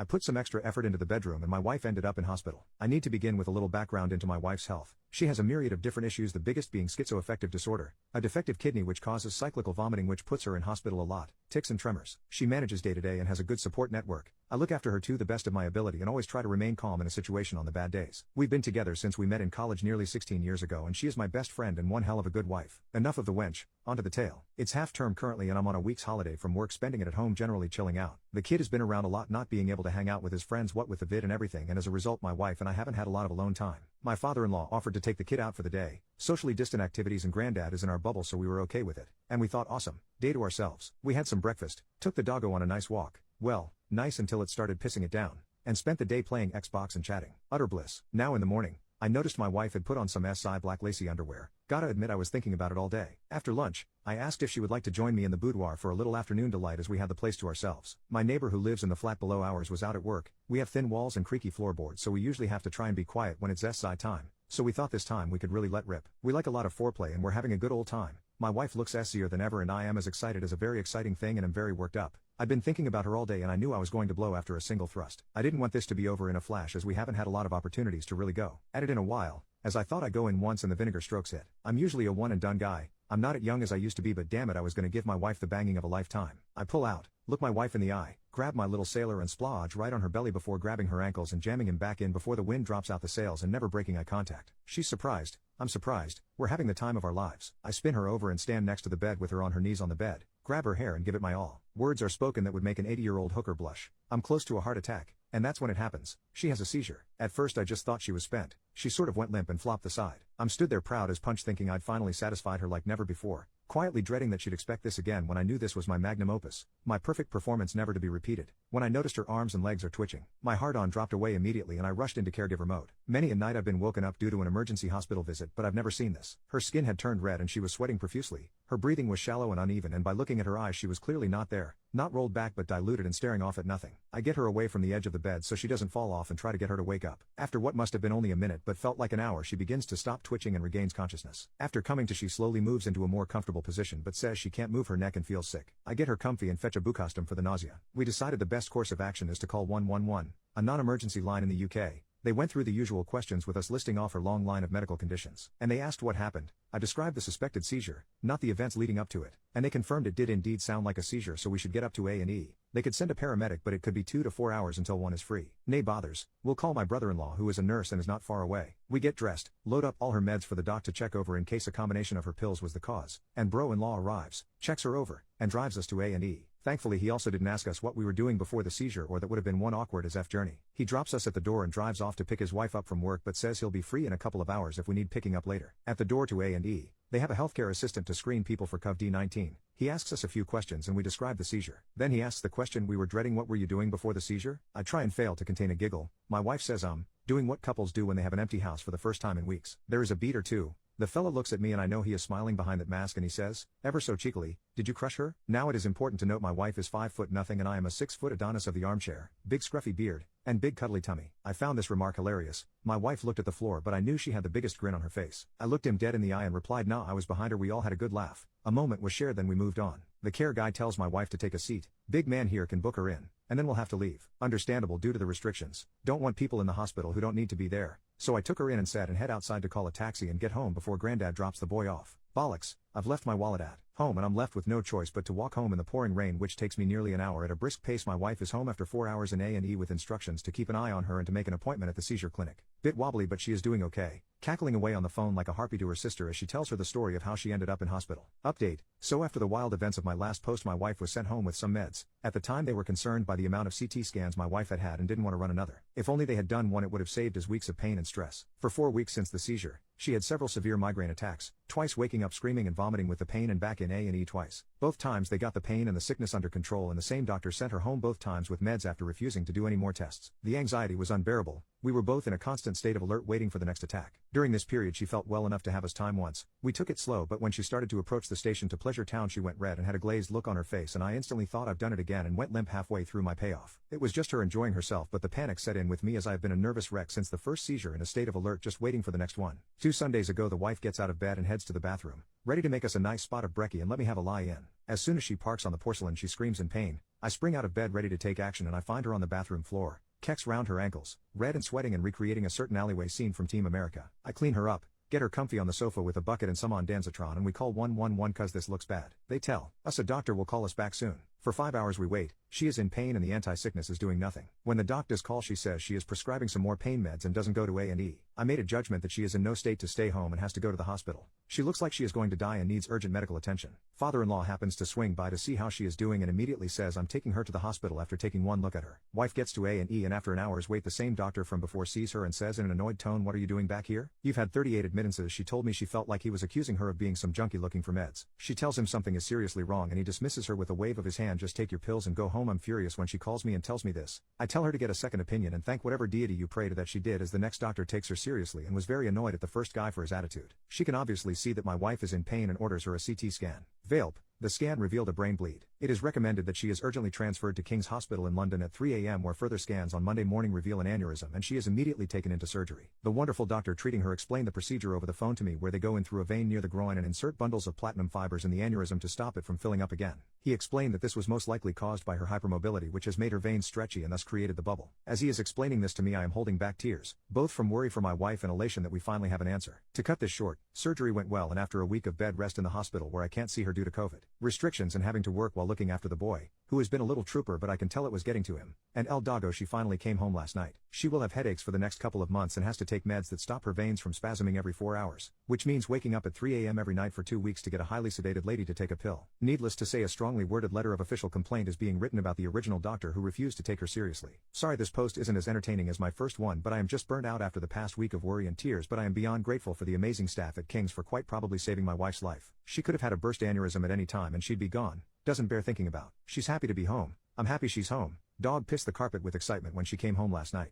I put some extra effort into the bedroom and my wife ended up in hospital. I need to begin with a little background into my wife's health. She has a myriad of different issues, the biggest being schizoaffective disorder, a defective kidney which causes cyclical vomiting which puts her in hospital a lot, tics and tremors. She manages day to day and has a good support network. I look after her to the best of my ability and always try to remain calm in a situation on the bad days. We've been together since we met in college nearly 16 years ago and she is my best friend and one hell of a good wife. Enough of the wench, onto the tale. It's half term currently and I'm on a week's holiday from work, spending it at home generally chilling out. The kid has been around a lot, not being able to hang out with his friends what with the vid and everything, and as a result my wife and I haven't had a lot of alone time. My father-in-law offered to take the kid out for the day, socially distant activities, and granddad is in our bubble so we were okay with it. And we thought awesome, day to ourselves. We had some breakfast, took the doggo on a nice walk, well, nice until it started pissing it down, and spent the day playing Xbox and chatting. Utter bliss. Now in the morning, I noticed my wife had put on some SI black lacy underwear. Gotta admit I was thinking about it all day. After lunch, I asked if she would like to join me in the boudoir for a little afternoon delight as we had the place to ourselves. My neighbor who lives in the flat below ours was out at work. We have thin walls and creaky floorboards so we usually have to try and be quiet when it's SI time. So we thought this time we could really let rip. We like a lot of foreplay and we're having a good old time. My wife looks SCer than ever and I am as excited as a very exciting thing and am very worked up. I'd been thinking about her all day and I knew I was going to blow after a single thrust. I didn't want this to be over in a flash as we haven't had a lot of opportunities to really go at it in a while, as I thought I'd go in once and the vinegar strokes hit. I'm usually a one and done guy. I'm not as young as I used to be, but damn it I was gonna give my wife the banging of a lifetime. I pull out, look my wife in the eye, grab my little sailor and splodge right on her belly before grabbing her ankles and jamming him back in before the wind drops out the sails and never breaking eye contact. She's surprised, I'm surprised, we're having the time of our lives. I spin her over and stand next to the bed with her on her knees on the bed, grab her hair and give it my all. Words are spoken that would make an 80-year-old hooker blush. I'm close to a heart attack, and that's when it happens. She has a seizure. At first I just thought she was spent. She sort of went limp and flopped the side. I'm stood there proud as punch thinking I'd finally satisfied her like never before, quietly dreading that she'd expect this again when I knew this was my magnum opus, my perfect performance never to be repeated. When I noticed her arms and legs are twitching, my heart-on dropped away immediately and I rushed into caregiver mode. Many a night I've been woken up due to an emergency hospital visit, but I've never seen this. Her skin had turned red and she was sweating profusely. Her breathing was shallow and uneven and by looking at her eyes she was clearly not there, not rolled back but diluted and staring off at nothing. I get her away from the edge of the bed so she doesn't fall off and try to get her to wake up. After what must have been only a minute but felt like an hour she begins to stop twitching and regains consciousness. After coming to she slowly moves into a more comfortable position but says she can't move her neck and feels sick. I get her comfy and fetch a Bucostum for the nausea. We decided the best course of action is to call 111, a non-emergency line in the UK. They went through the usual questions with us listing off her long line of medical conditions. And they asked what happened. I described the suspected seizure, not the events leading up to it. And they confirmed it did indeed sound like a seizure so we should get up to A&E. They could send a paramedic but it could be 2 to 4 hours until one is free. Nay bothers, we'll call my brother-in-law who is a nurse and is not far away. We get dressed, load up all her meds for the doc to check over in case a combination of her pills was the cause. And bro-in-law arrives, checks her over, and drives us to A&E. Thankfully he also didn't ask us what we were doing before the seizure or that would have been one awkward as F journey. He drops us at the door and drives off to pick his wife up from work but says he'll be free in a couple of hours if we need picking up later. At the door to A&E, they have a healthcare assistant to screen people for COVID-19. He asks us a few questions and we describe the seizure. Then he asks the question we were dreading, what were you doing before the seizure? I try and fail to contain a giggle. My wife says doing what couples do when they have an empty house for the first time in weeks. There is a beat or two. The fella looks at me and I know he is smiling behind that mask and he says, ever so cheekily, did you crush her? Now it is important to note my wife is 5'0" and I am a 6' Adonis of the armchair, big scruffy beard, and big cuddly tummy. I found this remark hilarious. My wife looked at the floor but I knew she had the biggest grin on her face. I looked him dead in the eye and replied nah, I was behind her. We all had a good laugh. A moment was shared then we moved on. The care guy tells my wife to take a seat. Big man here can book her in, and then we'll have to leave. Understandable due to the restrictions. Don't want people in the hospital who don't need to be there. So I took her in and sat and head outside to call a taxi and get home before granddad drops the boy off. Bollocks, I've left my wallet at home and I'm left with no choice but to walk home in the pouring rain which takes me nearly an hour at a brisk pace. My wife is home after 4 hours in A&E with instructions to keep an eye on her and to make an appointment at the seizure clinic. Bit wobbly but she is doing okay, cackling away on the phone like a harpy to her sister as she tells her the story of how she ended up in hospital. Update, so after the wild events of my last post my wife was sent home with some meds. At the time they were concerned by the amount of CT scans my wife had had and didn't want to run another. If only they had done one it would have saved us weeks of pain and stress. For 4 weeks since the seizure, she had several severe migraine attacks, twice waking up screaming and vomiting with the pain and back in A&E twice. Both times they got the pain and the sickness under control and the same doctor sent her home both times with meds after refusing to do any more tests. The anxiety was unbearable, We were both in a constant state of alert waiting for the next attack. During this period she felt well enough to have us time once. We took it slow, but when she started to approach the station to Pleasure Town she went red and had a glazed look on her face, and I instantly thought I've done it again and went limp halfway through my payoff. It was just her enjoying herself, but the panic set in with me as I have been a nervous wreck since the first seizure, in a state of alert just waiting for the next one. 2 Sundays ago the wife gets out of bed and heads to the bathroom, ready to make us a nice spot of brekkie and let me have a lie in. As soon as she parks on the porcelain she screams in pain. I spring out of bed ready to take action and I find her on the bathroom floor, kecks round her ankles, red and sweating and recreating a certain alleyway scene from Team America. I clean her up, get her comfy on the sofa with a bucket and some ondansetron, and we call 111 cause this looks bad. They tell us a doctor will call us back soon. For 5 hours we wait, she is in pain and the anti-sickness is doing nothing. When the doc does call she says she is prescribing some more pain meds and doesn't go to A&E. I made a judgment that she is in no state to stay home and has to go to the hospital. She looks like she is going to die and needs urgent medical attention. Father-in-law happens to swing by to see how she is doing and immediately says I'm taking her to the hospital after taking one look at her. Wife gets to A&E and after an hour's wait the same doctor from before sees her and says in an annoyed tone, "What are you doing back here? You've had 38 admittances." She told me she felt like he was accusing her of being some junkie looking for meds. She tells him something is seriously wrong and he dismisses her with a wave of his hand, "Just take your pills and go home." I'm furious when she calls me and tells me this. I tell her to get a second opinion and thank whatever deity you pray to that she did, as the next doctor takes her seriously and was very annoyed at the first guy for his attitude. She can obviously see that my wife is in pain and orders her a CT scan. Velp. The scan revealed a brain bleed. It is recommended that she is urgently transferred to King's Hospital in London at 3 a.m. where further scans on Monday morning reveal an aneurysm and she is immediately taken into surgery. The wonderful doctor treating her explained the procedure over the phone to me, where they go in through a vein near the groin and insert bundles of platinum fibers in the aneurysm to stop it from filling up again. He explained that this was most likely caused by her hypermobility, which has made her veins stretchy and thus created the bubble. As he is explaining this to me I am holding back tears, both from worry for my wife and elation that we finally have an answer. To cut this short, surgery went well and after a week of bed rest in the hospital where I can't see her due to COVID restrictions and having to work while looking after the boy, who has been a little trooper but I can tell it was getting to him, and El Dago, she finally came home last night. She will have headaches for the next couple of months and has to take meds that stop her veins from spasming every 4 hours, which means waking up at 3 a.m. every night for 2 weeks to get a highly sedated lady to take a pill. Needless to say, a strongly worded letter of official complaint is being written about the original doctor who refused to take her seriously. Sorry this post isn't as entertaining as my first one, but I am just burnt out after the past week of worry and tears, but I am beyond grateful for the amazing staff at King's for quite probably saving my wife's life. She could have had a burst aneurysm at any time and she'd be gone. Doesn't bear thinking about. She's happy to be home. I'm happy she's home. Dog pissed the carpet with excitement when she came home last night.